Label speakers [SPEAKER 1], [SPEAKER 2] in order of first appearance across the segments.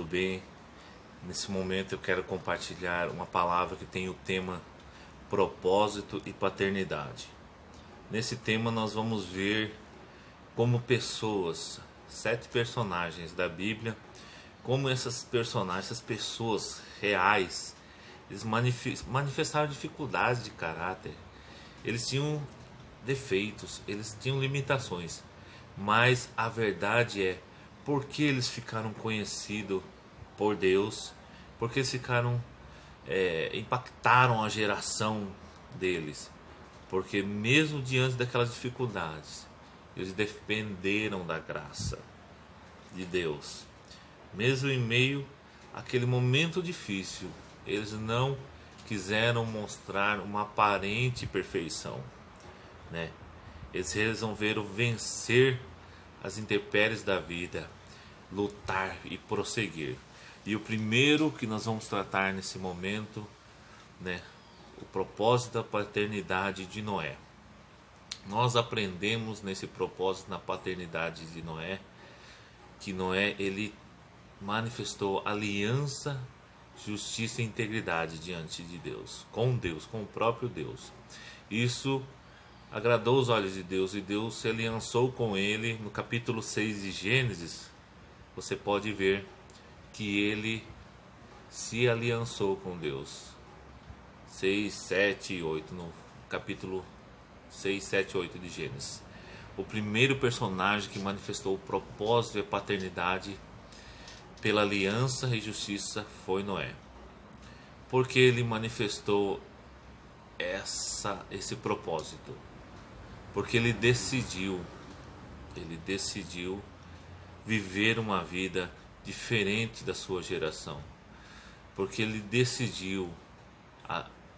[SPEAKER 1] bem? Nesse momento eu quero compartilhar uma palavra que tem o tema propósito e paternidade. Nesse tema nós vamos ver como pessoas, 7 personagens da Bíblia, como essas personagens, essas pessoas reais, eles manifestaram dificuldades de caráter. Eles tinham defeitos, eles tinham limitações, mas a verdade é porque eles ficaram conhecidos por Deus, porque eles impactaram a geração deles, porque mesmo diante daquelas dificuldades, eles dependeram da graça de Deus. Mesmo em meio àquele momento difícil, eles não quiseram mostrar uma aparente perfeição, né? Eles resolveram vencer as intempéries da vida, lutar e prosseguir. E o primeiro que nós vamos tratar nesse momento, né, o propósito da paternidade de Noé. Nós aprendemos nesse propósito na paternidade de Noé, que Noé ele manifestou aliança, justiça e integridade diante de Deus, com o próprio Deus. Isso agradou os olhos de Deus e Deus se aliançou com ele. No capítulo 6 de Gênesis, você pode ver que ele se aliançou com Deus. 6, 7 e 8, no capítulo 6, 7 e 8 de Gênesis. O primeiro personagem que manifestou o propósito e a paternidade pela aliança e justiça foi Noé. Porque ele manifestou esse propósito? Porque ele decidiu viver uma vida diferente da sua geração. Porque ele decidiu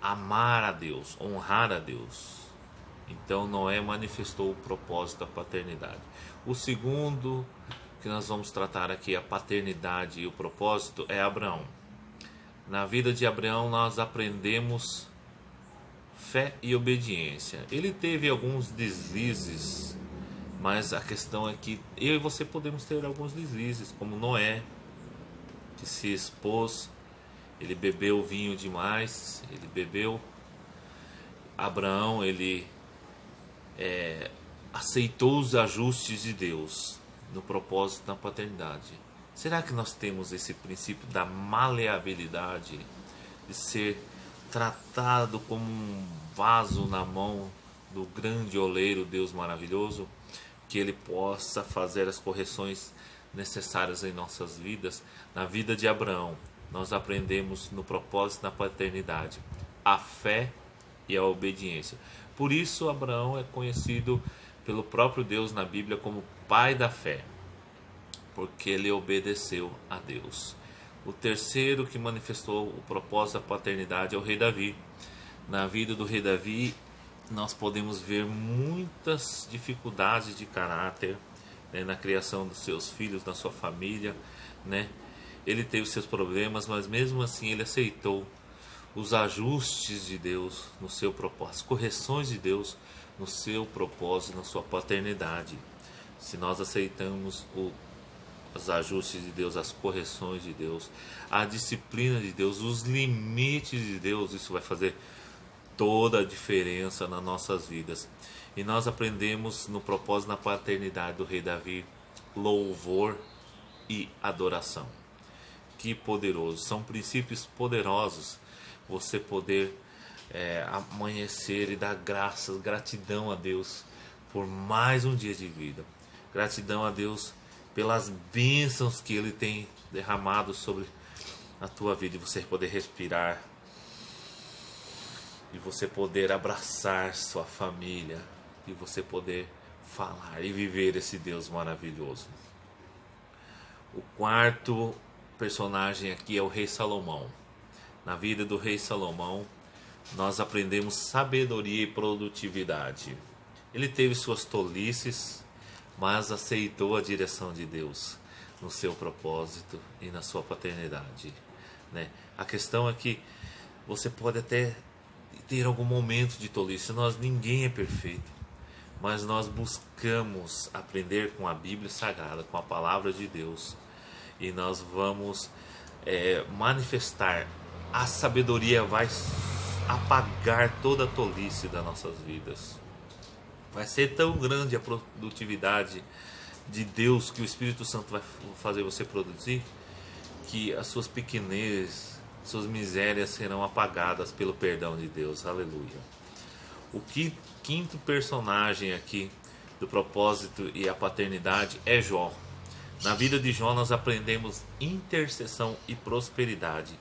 [SPEAKER 1] amar a Deus, honrar a Deus. Então Noé manifestou o propósito da paternidade. O segundo que nós vamos tratar aqui, a paternidade e o propósito, é Abraão. Na vida de Abraão nós aprendemos fé e obediência. Ele teve alguns deslizes, mas a questão é que eu e você podemos ter alguns deslizes, como Noé, que se expôs, ele bebeu vinho demais, Abraão, ele aceitou os ajustes de Deus no propósito da paternidade. Será que nós temos esse princípio da maleabilidade, de ser tratado como um vaso na mão do grande oleiro, Deus maravilhoso, que ele possa fazer as correções necessárias em nossas vidas? Na vida de Abraão, nós aprendemos no propósito da paternidade a fé e a obediência. Por isso Abraão é conhecido pelo próprio Deus na Bíblia como pai da fé, porque ele obedeceu a Deus. O terceiro que manifestou o propósito da paternidade é o rei Davi. Na vida do rei Davi nós podemos ver muitas dificuldades de caráter, né, na criação dos seus filhos, na sua família, né? Ele teve seus problemas, mas mesmo assim ele aceitou os ajustes de Deus no seu propósito, as correções de Deus no seu propósito, na sua paternidade. Se nós aceitamos os ajustes de Deus, as correções de Deus, a disciplina de Deus, os limites de Deus, isso vai fazer toda a diferença nas nossas vidas. E nós aprendemos no propósito da paternidade do rei Davi louvor e adoração. Que poderoso, são princípios poderosos. Você poder amanhecer e dar graças, gratidão a Deus por mais um dia de vida. Gratidão a Deus pelas bênçãos que Ele tem derramado sobre a tua vida. E você poder respirar, e você poder abraçar sua família, e você poder falar e viver esse Deus maravilhoso. O quarto personagem aqui é o rei Salomão. Na vida do rei Salomão nós aprendemos sabedoria e produtividade. Ele teve suas tolices, mas aceitou a direção de Deus no seu propósito e na sua paternidade, né? A questão é que você pode até ter algum momento de tolice. Ninguém é perfeito, mas nós buscamos aprender com a Bíblia Sagrada, com a palavra de Deus, e nós vamos manifestar. A sabedoria vai apagar toda a tolice das nossas vidas. Vai ser tão grande a produtividade de Deus que o Espírito Santo vai fazer você produzir, que as suas pequenez, suas misérias serão apagadas pelo perdão de Deus. Aleluia. O quinto personagem aqui do propósito e a paternidade é Jó. Na vida de Jó nós aprendemos intercessão e prosperidade,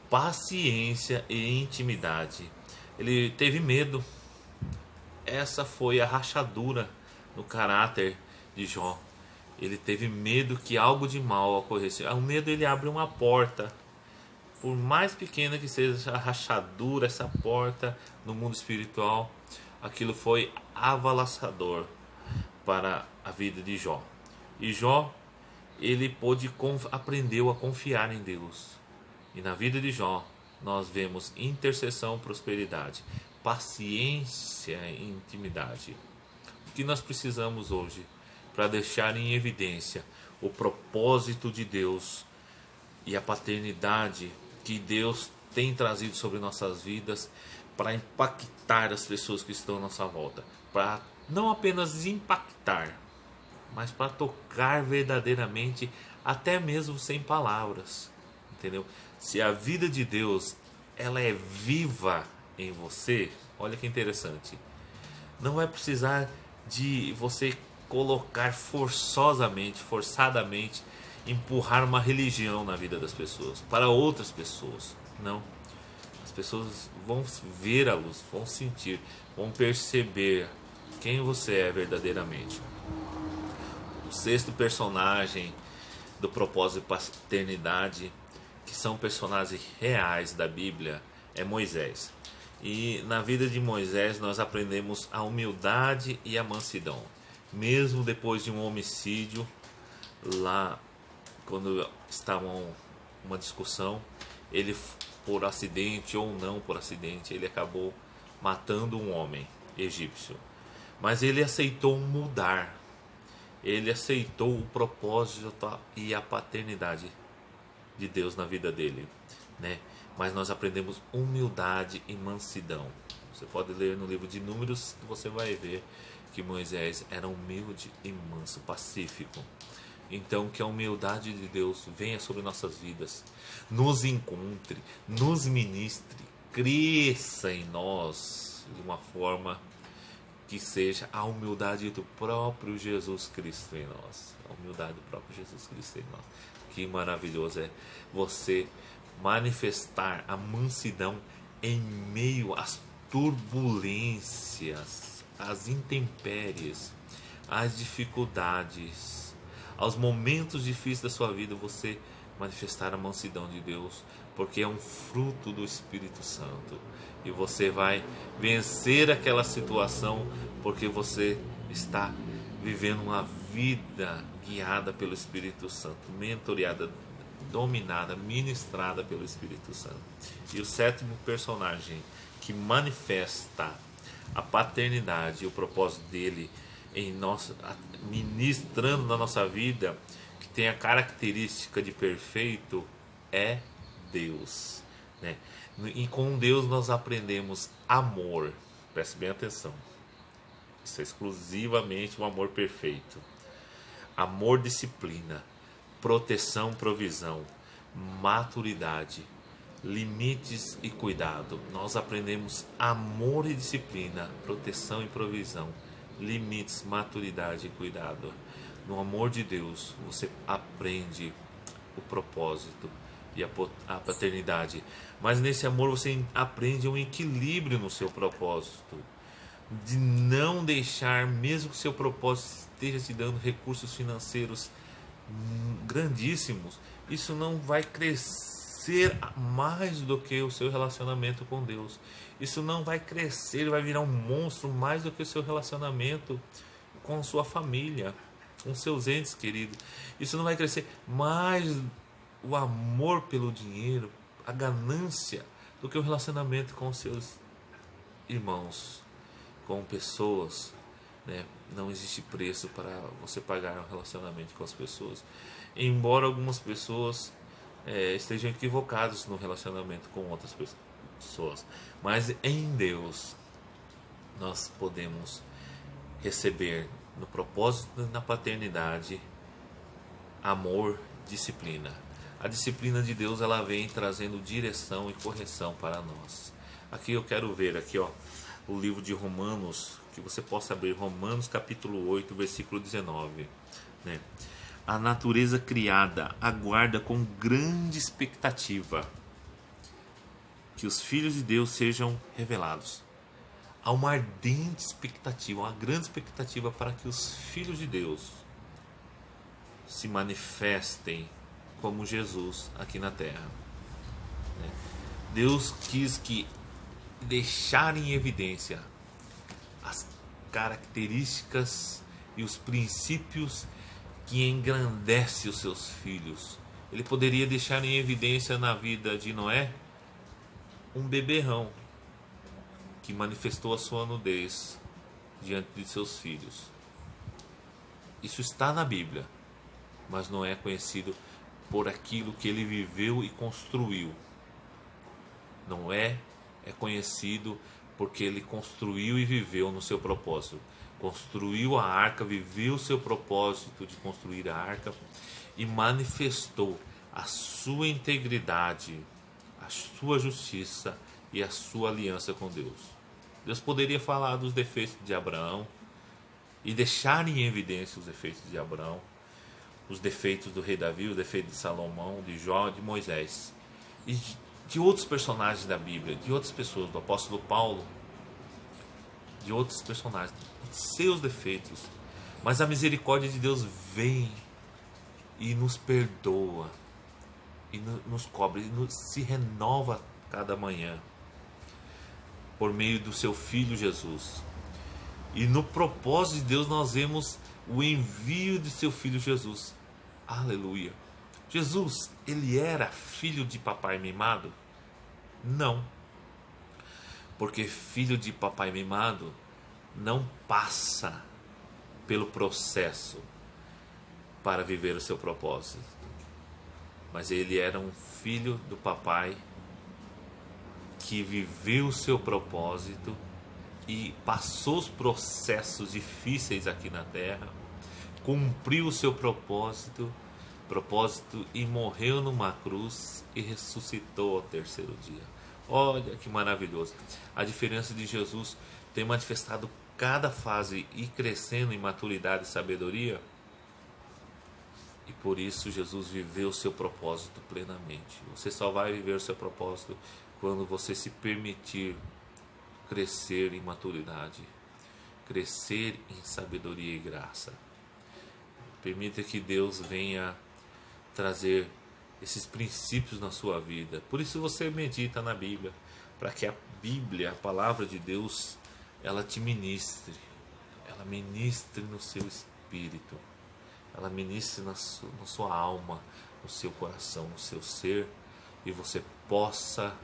[SPEAKER 1] paciência e intimidade. Ele teve medo. Essa foi a rachadura no caráter de Jó. Ele teve medo que algo de mal ocorresse. O medo, ele abre uma porta. Por mais pequena que seja a rachadura, essa porta no mundo espiritual, aquilo foi avalaçador para a vida de Jó. E Jó, ele aprendeu a confiar em Deus. E na vida de Jó, nós vemos intercessão, prosperidade, paciência e intimidade. O que nós precisamos hoje para deixar em evidência o propósito de Deus e a paternidade que Deus tem trazido sobre nossas vidas, para impactar as pessoas que estão à nossa volta, para não apenas impactar, mas para tocar verdadeiramente, até mesmo sem palavras, entendeu? Se a vida de Deus, ela é viva em você, olha que interessante, não vai precisar de você colocar forçadamente, empurrar uma religião na vida das pessoas, para outras pessoas. Não. As pessoas vão ver a luz, vão sentir, vão perceber quem você é verdadeiramente. O sexto personagem do propósito de paternidade, que são personagens reais da Bíblia, é Moisés. E na vida de Moisés nós aprendemos a humildade e a mansidão. Mesmo depois de um homicídio, lá quando estavam uma discussão, ele, por acidente ou não por acidente, ele acabou matando um homem egípcio. Mas ele aceitou mudar. Ele aceitou o propósito e a paternidade de Deus na vida dele, né? Mas nós aprendemos humildade e mansidão. Você pode ler no livro de Números, que você vai ver que Moisés era humilde e manso, pacífico. Então, que a humildade de Deus venha sobre nossas vidas, nos encontre, nos ministre, cresça em nós de uma forma que seja a humildade do próprio Jesus Cristo em nós. A humildade do próprio Jesus Cristo em nós. Que maravilhoso é você manifestar a mansidão em meio às turbulências, às intempéries, às dificuldades, aos momentos difíceis da sua vida. Você manifestar a mansidão de Deus, porque é um fruto do Espírito Santo, e você vai vencer aquela situação porque você está vivendo uma vida guiada pelo Espírito Santo, mentoreada, dominada, ministrada pelo Espírito Santo. E o sétimo personagem que manifesta a paternidade e o propósito dele em nós, ministrando na nossa vida, que tem a característica de perfeito, é Deus, né? E com Deus nós aprendemos amor. Preste bem atenção. Isso é exclusivamente um amor perfeito. Amor, disciplina, proteção, provisão, maturidade, limites e cuidado. Nós aprendemos amor e disciplina, proteção e provisão, limites, maturidade e cuidado. No amor de Deus, você aprende o propósito e a paternidade. Mas nesse amor você aprende um equilíbrio no seu propósito, de não deixar, mesmo que o seu propósito esteja te dando recursos financeiros grandíssimos, isso não vai crescer mais do que o seu relacionamento com Deus. Isso não vai crescer, vai virar um monstro mais do que o seu relacionamento com sua família, com seus entes queridos. Isso não vai crescer mais o amor pelo dinheiro, a ganância, do que o relacionamento com seus irmãos, com pessoas né? Não existe preço para você pagar um relacionamento com as pessoas. Embora algumas pessoas estejam equivocadas no relacionamento com outras pessoas. Mas em Deus nós podemos receber no propósito e na paternidade amor, disciplina. A disciplina de Deus, ela vem trazendo direção e correção para nós. Aqui eu quero ver aqui, ó, o livro de Romanos, que você possa abrir Romanos capítulo 8, versículo 19, né? A natureza criada aguarda com grande expectativa que os filhos de Deus sejam revelados. Há uma ardente expectativa, uma grande expectativa para que os filhos de Deus se manifestem como Jesus aqui na terra. Deus quis que deixar em evidência as características e os princípios que engrandece os seus filhos. Ele poderia deixar em evidência na vida de Noé um beberrão que manifestou a sua nudez diante de seus filhos. Isso está na Bíblia, mas não é conhecido por aquilo que ele viveu e construiu. Não é conhecido porque ele construiu e viveu no seu propósito. Construiu a arca, viveu o seu propósito de construir a arca e manifestou a sua integridade, a sua justiça e a sua aliança com Deus. Deus poderia falar dos defeitos de Abraão e deixar em evidência os defeitos de Abraão, os defeitos do rei Davi, os defeitos de Salomão, de Jó, de Moisés e de outros personagens da Bíblia, de outras pessoas, do apóstolo Paulo, de outros personagens, seus defeitos. Mas a misericórdia de Deus vem e nos perdoa e nos cobre, e se renova cada manhã por meio do seu Filho Jesus. E no propósito de Deus nós vemos o envio de seu Filho Jesus. Aleluia. Jesus, ele era filho de papai mimado? Não. Porque filho de papai mimado não passa pelo processo para viver o seu propósito. Mas ele era um filho do papai que viveu o seu propósito e passou os processos difíceis aqui na terra, cumpriu o seu propósito e morreu numa cruz e ressuscitou ao terceiro dia. Olha que maravilhoso. A diferença de Jesus ter manifestado cada fase e crescendo em maturidade e sabedoria, e por isso Jesus viveu o seu propósito plenamente. Você só vai viver o seu propósito quando você se permitir crescer em maturidade, crescer em sabedoria e graça. Permita que Deus venha trazer esses princípios na sua vida. Por isso você medita na Bíblia, para que a Bíblia, a palavra de Deus, ela te ministre, ela ministre no seu espírito, ela ministre na sua alma, no seu coração, no seu ser, e você possa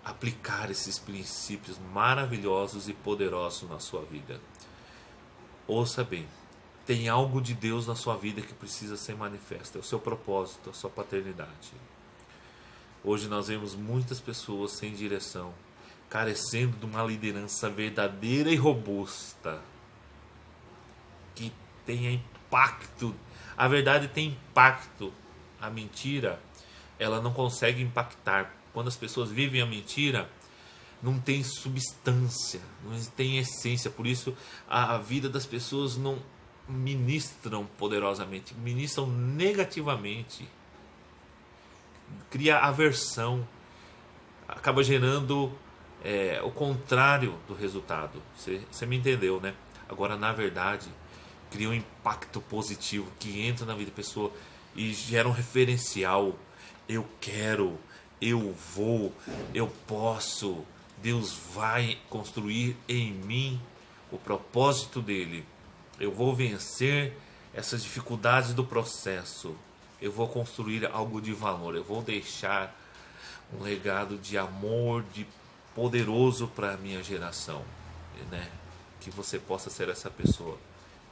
[SPEAKER 1] aplicar esses princípios maravilhosos e poderosos na sua vida. Ouça bem, tem algo de Deus na sua vida que precisa ser manifesto, é o seu propósito, a sua paternidade. Hoje nós vemos muitas pessoas sem direção, carecendo de uma liderança verdadeira e robusta, que tenha impacto. A verdade tem impacto, a mentira, ela não consegue impactar. Quando as pessoas vivem a mentira, não tem substância, não tem essência. Por isso a vida das pessoas não ministram poderosamente, ministram negativamente, cria aversão, acaba gerando o contrário do resultado. Você me entendeu, né? Agora, na verdade, cria um impacto positivo que entra na vida da pessoa e gera um referencial. Eu quero, eu vou, eu posso, Deus vai construir em mim o propósito dele. Eu vou vencer essas dificuldades do processo. Eu vou construir algo de valor. Eu vou deixar um legado de amor, de poderoso para a minha geração, né? que você possa ser essa pessoa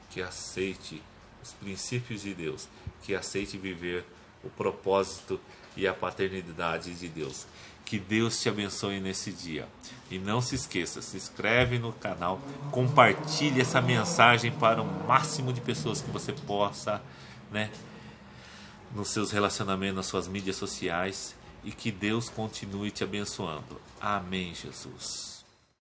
[SPEAKER 1] que aceite os princípios de Deus, que aceite viver o propósito e a paternidade de Deus. Que Deus te abençoe nesse dia. E não se esqueça, se inscreve no canal, compartilhe essa mensagem para o máximo de pessoas que você possa, né, nos seus relacionamentos, nas suas mídias sociais, e que Deus continue te abençoando. Amém, Jesus.